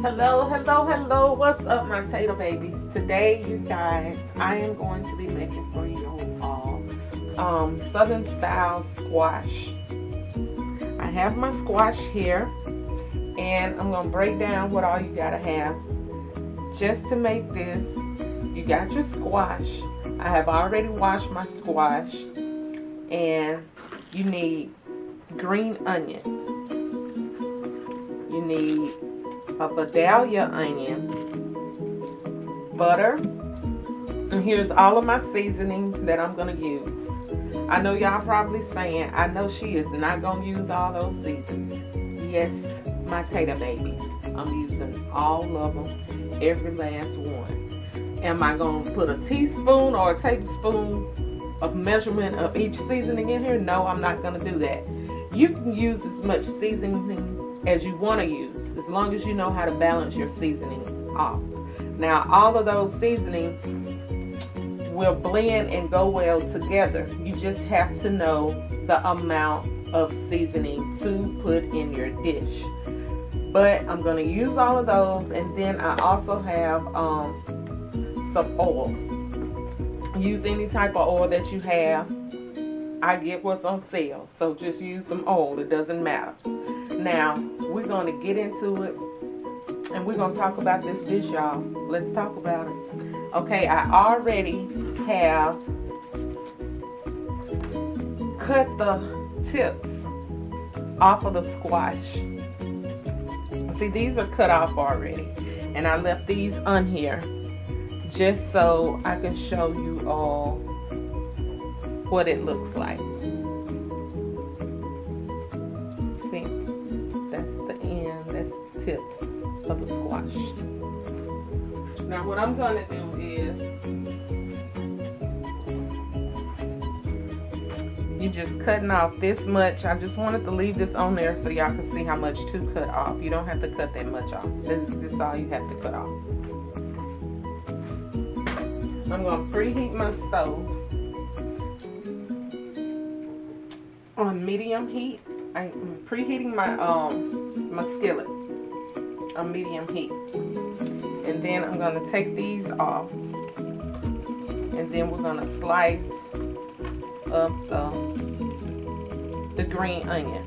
Hello, hello, hello. What's up, my tater babies? Today, you guys, I am going to be making for you all Southern style squash. I have my squash here, and I'm going to break down what all you got to have. Just to make this, you got your squash. I have already washed my squash, and you need green onion. You need a Vidalia onion, butter, and here's all of my seasonings that I'm gonna use. I know y'all probably saying, I know she is not gonna use all those seasonings. Yes, my tater babies, I'm using all of them, every last one. Am I gonna put a teaspoon or a tablespoon of measurement of each seasoning in here? No, I'm not gonna do that. You can use as much seasoning as you want to use, as long as you know how to balance your seasoning off. Now, all of those seasonings will blend and go well together. You just have to know the amount of seasoning to put in your dish. But I'm going to use all of those, and then I also have some oil. Use any type of oil that you have. I get what's on sale, so just use some oil. It doesn't matter. Now, we're going to get into it, and we're going to talk about this dish, y'all. Let's talk about it. Okay, I already have cut the tips off of the squash. See, these are cut off already, and I left these on here just so I can show you all what it looks like. See? That's the end, that's the tips of the squash. Now what I'm going to do is, you're just cutting off this much. I just wanted to leave this on there so y'all can see how much to cut off. You don't have to cut that much off. This is all you have to cut off. I'm going to preheat my stove on medium heat. I'm preheating my my skillet on medium heat, and then I'm going to take these off, and then we're going to slice up the green onion,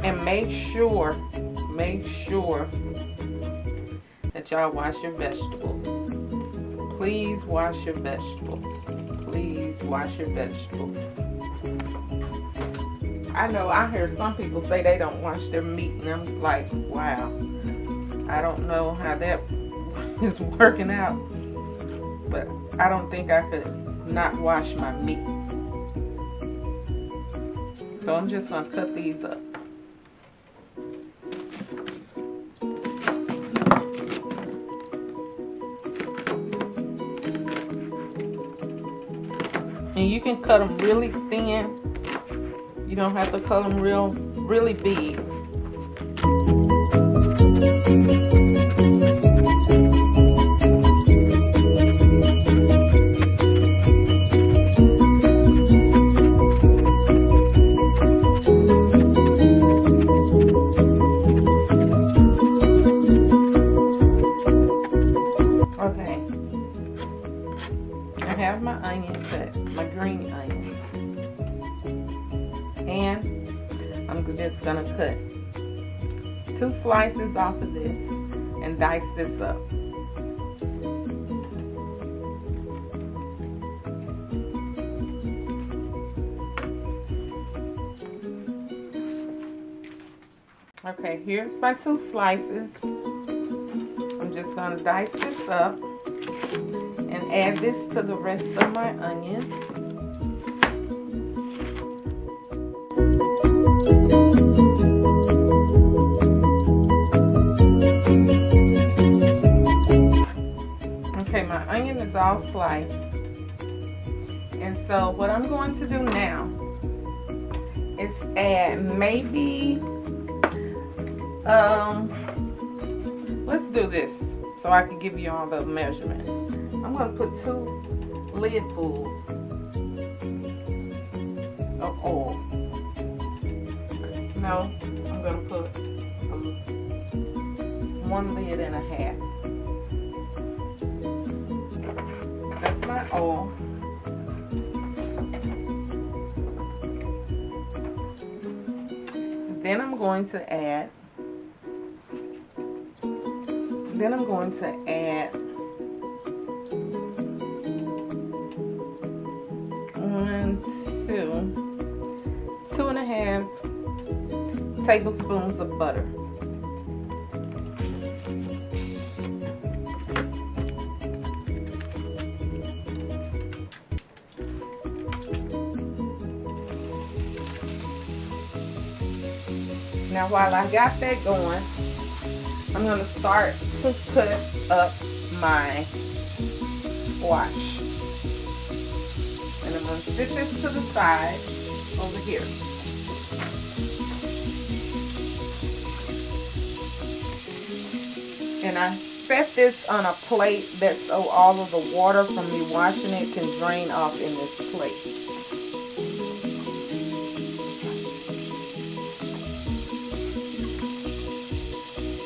and make sure that y'all wash your vegetables. Please wash your vegetables. Please wash your vegetables. I know I hear some people say they don't wash their meat, and I'm like, wow. I don't know how that is working out, but I don't think I could not wash my meat. So I'm just going to cut these up. And you can cut them really thin. You don't have to cut them really big. Okay. I have my onion cut, my green onion. And I'm just gonna cut 2 slices off of this and dice this up. Okay, here's my 2 slices. I'm just gonna dice this up and add this to the rest of my onion. Okay, my onion is all sliced. And so what I'm going to do now is add maybe, let's do this so I can give you all the measurements. I'm going to put 2 lidfuls of oil. No, I'm going to put a 1 lid and a half. That's my oil. Then I'm going to add 2.5 tablespoons of butter. Now while I got that going, I'm going to start to cut up my squash. And I'm going to sit this to the side over here. And I set this on a plate so all of the water from me washing it can drain off in this plate.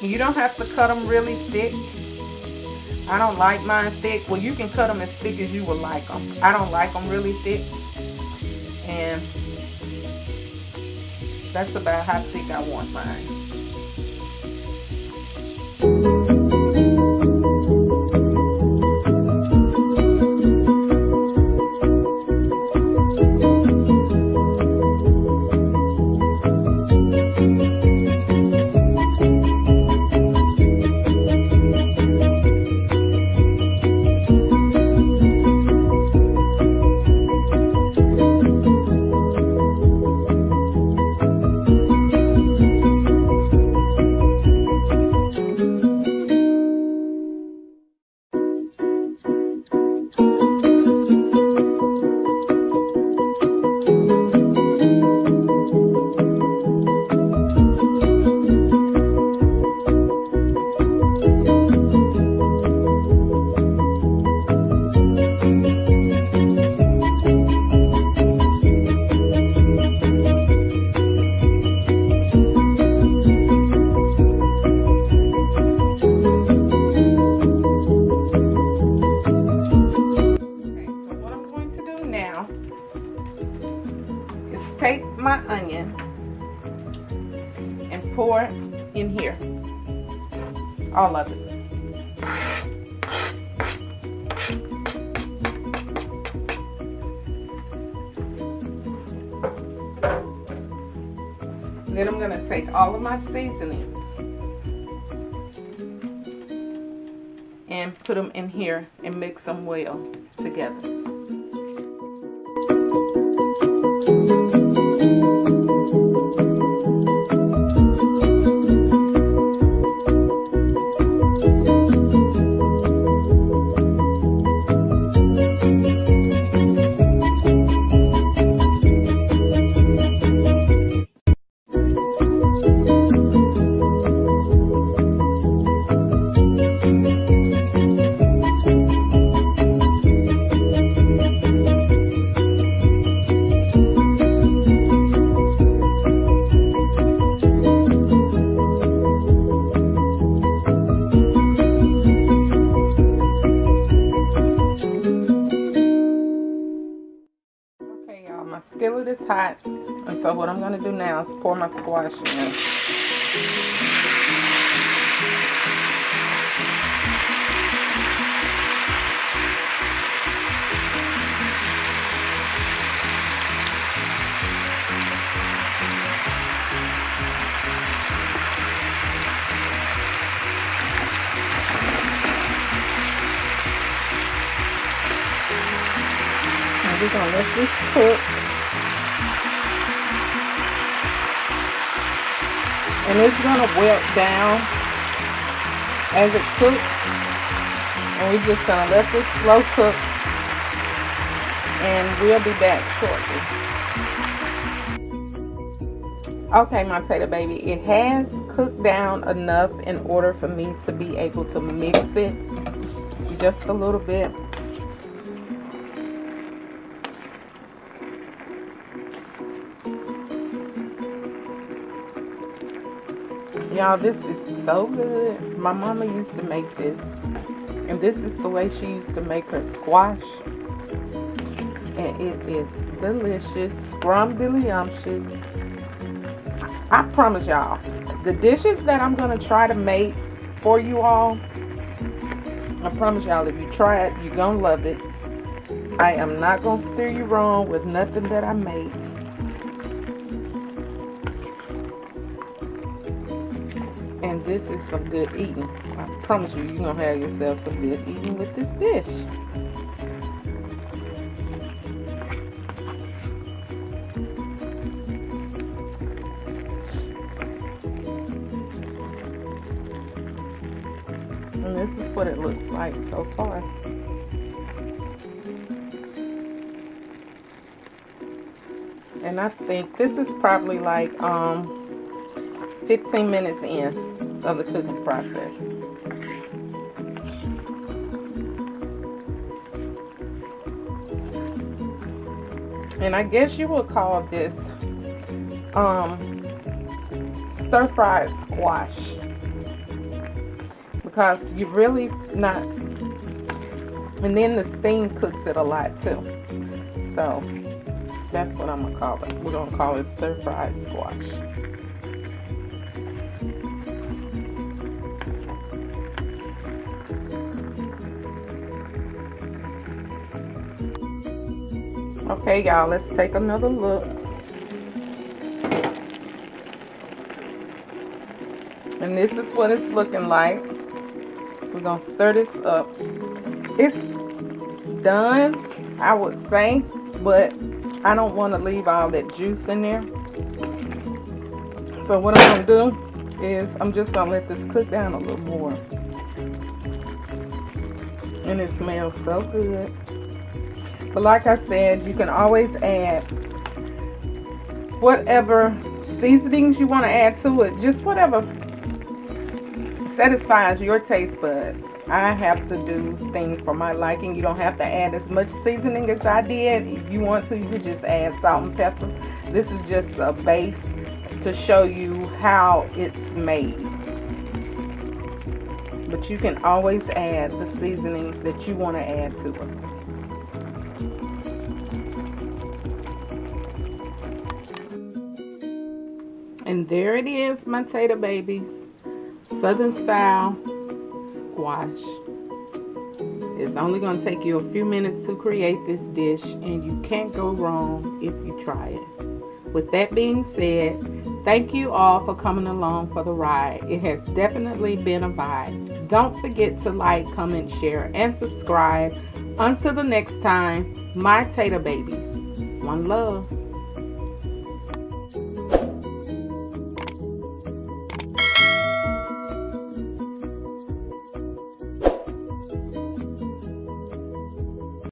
You don't have to cut them really thick. I don't like mine thick. Well, you can cut them as thick as you would like them. I don't like them really thick. And that's about how thick I want mine. Take my onion and pour it in here, all of it. Then I'm going to take all of my seasonings and put them in here and mix them well together. My skillet is hot, and so what I'm going to do now is pour my squash in. And we're going to let this cook. And it's going to wilt down as it cooks. And we're just going to let this slow cook. And we'll be back shortly. Okay, my tater baby, it has cooked down enough in order for me to be able to mix it just a little bit. Y'all, this is so good. My mama used to make this. And this is the way she used to make her squash. And it is delicious. Scrumdiddlyumptious. I promise y'all, the dishes that I'm going to try to make for you all, I promise y'all, if you try it, you're going to love it. I am not going to steer you wrong with nothing that I make. And this is some good eating. I promise you, you're going to have yourself some good eating with this dish. And this is what it looks like so far. And I think this is probably like 15 minutes in of the cooking process. And I guess you would call this stir-fried squash, because you really not, and then the steam cooks it a lot too. So that's what I'm gonna call it. We're gonna call it stir-fried squash. Okay, y'all, let's take another look. And this is what it's looking like. We're gonna stir this up. It's done, I would say, but I don't want to leave all that juice in there. So what I'm gonna do is I'm just gonna let this cook down a little more. And it smells so good. But like I said, you can always add whatever seasonings you want to add to it. Just whatever satisfies your taste buds. I have to do things for my liking. You don't have to add as much seasoning as I did. If you want to, you can just add salt and pepper. This is just a base to show you how it's made. But you can always add the seasonings that you want to add to it. And there it is, my tater babies. Southern style squash. It's only going to take you a few minutes to create this dish, and you can't go wrong if you try it. With that being said, thank you all for coming along for the ride. It has definitely been a vibe. Don't forget to like, comment, share, and subscribe. Until the next time, my tater babies. One love.